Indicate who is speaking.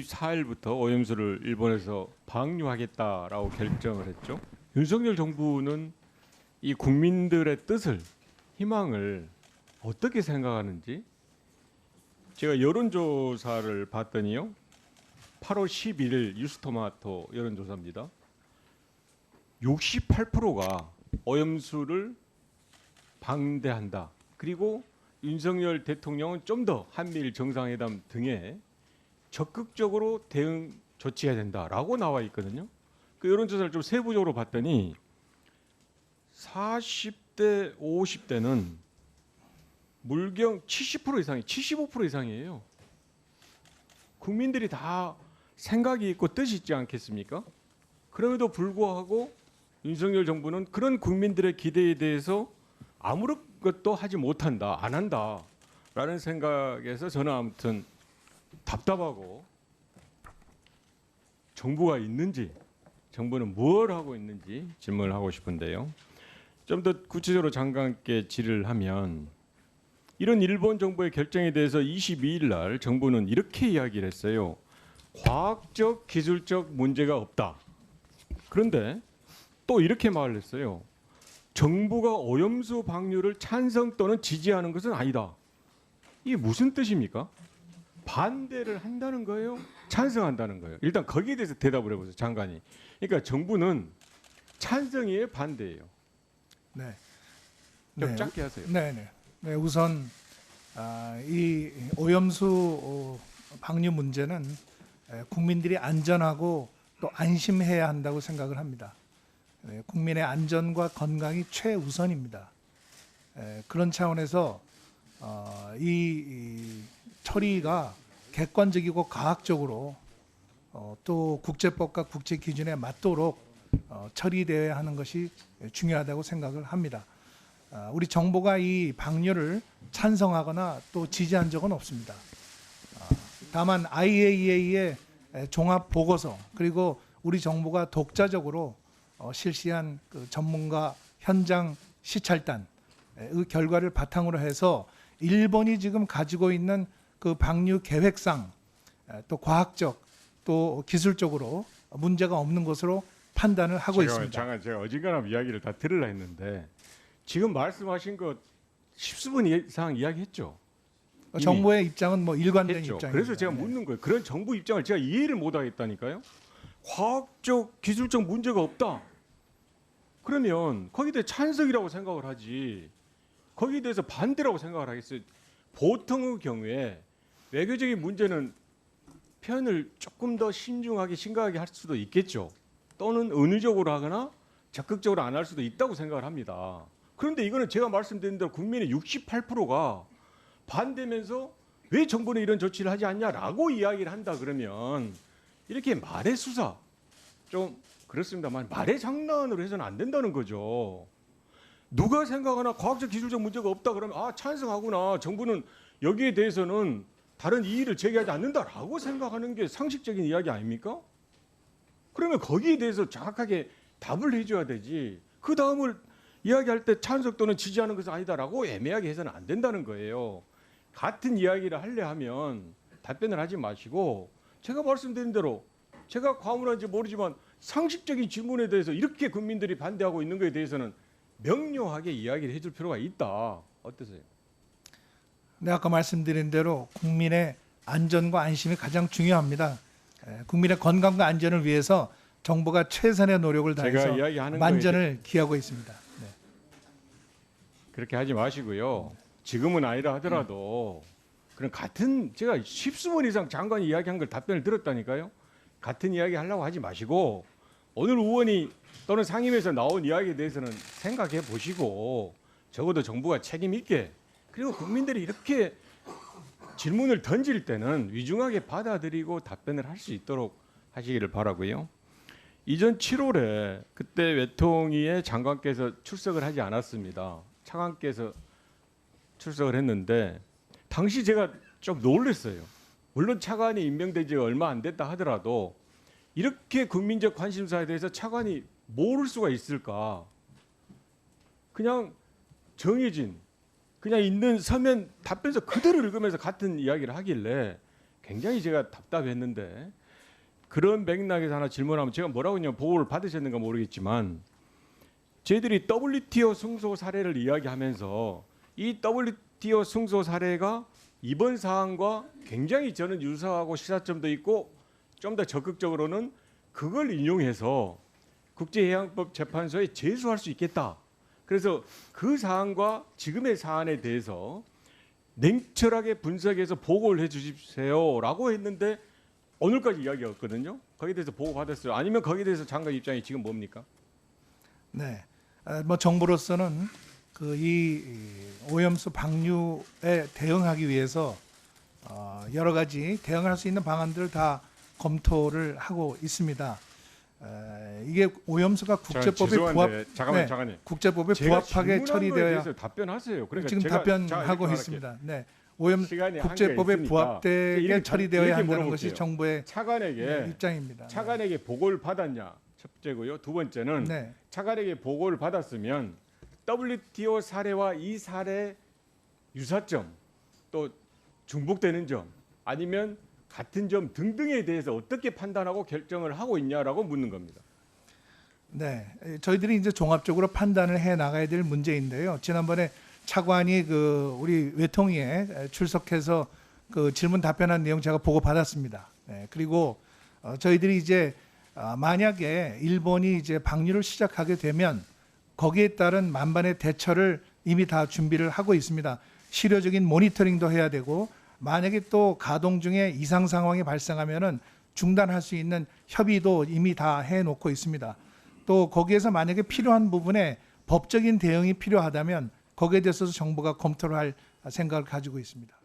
Speaker 1: 24일부터 오염수를 일본에서 방류하겠다라고 결정을 했죠. 윤석열 정부는 이 국민들의 뜻을, 희망을 어떻게 생각하는지 제가 여론조사를 봤더니요. 8월 11일 뉴스토마토 여론조사입니다. 68%가 오염수를 방대한다. 그리고 윤석열 대통령은 좀 더 한미일 정상회담 등에 적극적으로 대응 조치해야 된다라고 나와 있거든요. 그 여론조사를 좀 세부적으로 봤더니 40대, 50대는 물경 70% 이상이 75% 이상이에요. 국민들이 다 생각이 있고 뜻이 있지 않겠습니까? 그럼에도 불구하고 윤석열 정부는 그런 국민들의 기대에 대해서 아무것도 하지 못한다, 안 한다라는 생각에서 저는 아무튼 답답하고 정부가 있는지, 정부는 뭘 하고 있는지 질문을 하고 싶은데요. 좀 더 구체적으로 장관께 질의를 하면 이런 일본 정부의 결정에 대해서 22일 날 정부는 이렇게 이야기를 했어요. 과학적, 기술적 문제가 없다. 그런데 또 이렇게 말을 했어요. 정부가 오염수 방류를 찬성 또는 지지하는 것은 아니다. 이게 무슨 뜻입니까? 반대를 한다는 거예요? 찬성한다는 거예요? 일단 거기에 대해서 대답을 해보세요, 장관이. 그러니까 정부는 찬성이에요, 반대예요?
Speaker 2: 네.
Speaker 1: 좀 짧게 하세요.
Speaker 2: 네, 우선 이 오염수 방류 문제는 국민들이 안전하고 또 안심해야 한다고 생각을 합니다. 국민의 안전과 건강이 최우선입니다. 그런 차원에서 이 처리가 객관적이고 과학적으로 또 국제법과 국제 기준에 맞도록 처리되어야 하는 것이 중요하다고 생각을 합니다. 우리 정부가 이 방류를 찬성하거나 또 지지한 적은 없습니다. 다만 IAEA의 종합 보고서 그리고 우리 정부가 독자적으로 실시한 그 전문가 현장 시찰단의 결과를 바탕으로 해서 일본이 지금 가지고 있는 그 방류 계획상 또 과학적 또 기술적으로 문제가 없는 것으로 판단을 하고 있습니다.
Speaker 1: 잠깐 제가 어지간한 이야기를 다 들으려 했는데 지금 말씀하신 것 십수분 이상 이야기했죠.
Speaker 2: 정부의 입장은 뭐 일관된
Speaker 1: 했죠.
Speaker 2: 입장입니다.
Speaker 1: 그래서 제가 묻는 거예요. 그런 정부 입장을 제가 이해를 못하겠다니까요. 과학적, 기술적 문제가 없다. 그러면 거기에 대해 찬성이라고 생각을 하지 거기에 대해서 반대라고 생각을 하겠어요. 보통의 경우에 외교적인 문제는 표현을 조금 더 신중하게 심각하게 할 수도 있겠죠. 또는 은유적으로 하거나 적극적으로 안 할 수도 있다고 생각을 합니다. 그런데 이거는 제가 말씀드린 대로 국민의 68%가 반대면서 왜 정부는 이런 조치를 하지 않냐라고 이야기를 한다 그러면 이렇게 말의 수사 좀 그렇습니다만 말의 장난으로 해서는 안 된다는 거죠. 누가 생각하나 과학적 기술적 문제가 없다 그러면 아 찬성하구나 정부는 여기에 대해서는 다른 이의를 제기하지 않는다라고 생각하는 게 상식적인 이야기 아닙니까? 그러면 거기에 대해서 정확하게 답을 해줘야 되지. 그 다음을 이야기할 때 찬성 또는 지지하는 것은 아니다라고 애매하게 해서는 안 된다는 거예요. 같은 이야기를 하려 하면 답변을 하지 마시고 제가 말씀드린 대로 제가 과문한지 모르지만 상식적인 질문에 대해서 이렇게 국민들이 반대하고 있는 것에 대해서는 명료하게 이야기를 해줄 필요가 있다. 어떠세요?
Speaker 2: 네, 아까 말씀드린 대로 국민의 안전과 안심이 가장 중요합니다. 국민의 건강과 안전을 위해서 정부가 최선의 노력을 다해서 만전을 기하고 있습니다. 네.
Speaker 1: 그렇게 하지 마시고요. 지금은 아니라 하더라도 그런 같은 제가 십수분 이상 장관이 이야기한 걸 답변을 들었다니까요. 같은 이야기 하려고 하지 마시고 오늘 의원이 또는 상임위에서 나온 이야기에 대해서는 생각해 보시고 적어도 정부가 책임 있게 그리고 국민들이 이렇게 질문을 던질 때는 위중하게 받아들이고 답변을 할 수 있도록 하시기를 바라고요. 이전 7월에 그때 외통위에 장관께서 출석을 하지 않았습니다. 차관께서 출석을 했는데 당시 제가 좀 놀랐어요. 물론 차관이 임명된 지가 얼마 안 됐다 하더라도 이렇게 국민적 관심사에 대해서 차관이 모를 수가 있을까. 그냥 정해진 그냥 있는 서면 답변서 그대로 읽으면서 같은 이야기를 하길래 굉장히 제가 답답했는데 그런 맥락에서 하나 질문하면 제가 뭐라고 했냐면 보고를 받으셨는가 모르겠지만 저희들이 WTO 승소 사례를 이야기하면서 이 WTO 승소 사례가 이번 사안과 굉장히 저는 유사하고 시사점도 있고 좀 더 적극적으로는 그걸 인용해서 국제해양법 재판소에 제소할 수 있겠다. 그래서 그 사안과 지금의 사안에 대해서 냉철하게 분석해서 보고를 해주십시오라고 했는데 오늘까지 이야기가 없거든요. 거기에 대해서 보고 받았어요. 아니면 거기에 대해서 장관 입장이 지금 뭡니까?
Speaker 2: 네, 뭐 정부로서는 그 이 오염수 방류에 대응하기 위해서 여러 가지 대응할 수 있는 방안들을 다 검토를 하고 있습니다. 이게 오염수가 국제법에
Speaker 1: 잠깐만요.
Speaker 2: 국제법에
Speaker 1: 제가
Speaker 2: 부합하게
Speaker 1: 질문한 거에
Speaker 2: 처리되어야
Speaker 1: 대해서 답변하세요. 그러니까
Speaker 2: 지금
Speaker 1: 제가
Speaker 2: 답변하고
Speaker 1: 이렇게
Speaker 2: 있습니다. 네, 오염
Speaker 1: 시간이
Speaker 2: 국제법에
Speaker 1: 한계가
Speaker 2: 부합되게
Speaker 1: 있으니까
Speaker 2: 처리되어야
Speaker 1: 이렇게
Speaker 2: 한다는
Speaker 1: 물어볼게요.
Speaker 2: 것이 정부의
Speaker 1: 차관에게
Speaker 2: 입장입니다.
Speaker 1: 차관에게 보고를 받았냐 첫 번째고요. 두 번째는
Speaker 2: 네,
Speaker 1: 차관에게 보고를 받았으면 WTO 사례와 이 사례 유사점 또 중복되는 점 아니면 같은 점 등등에 대해서 어떻게 판단하고 결정을 하고 있냐라고 묻는 겁니다.
Speaker 2: 네, 저희들이 이제 종합적으로 판단을 해 나가야 될 문제인데요. 지난번에 차관이 그 우리 외통위에 출석해서 그 질문 답변한 내용 제가 보고 받았습니다. 네, 그리고 저희들이 이제 만약에 일본이 이제 방류를 시작하게 되면 거기에 따른 만반의 대처를 이미 다 준비를 하고 있습니다. 실효적인 모니터링도 해야 되고 만약에 또 가동 중에 이상 상황이 발생하면은 중단할 수 있는 협의도 이미 다 해놓고 있습니다. 또 거기에서 만약에 필요한 부분에 법적인 대응이 필요하다면 거기에 대해서도 정부가 검토를 할 생각을 가지고 있습니다.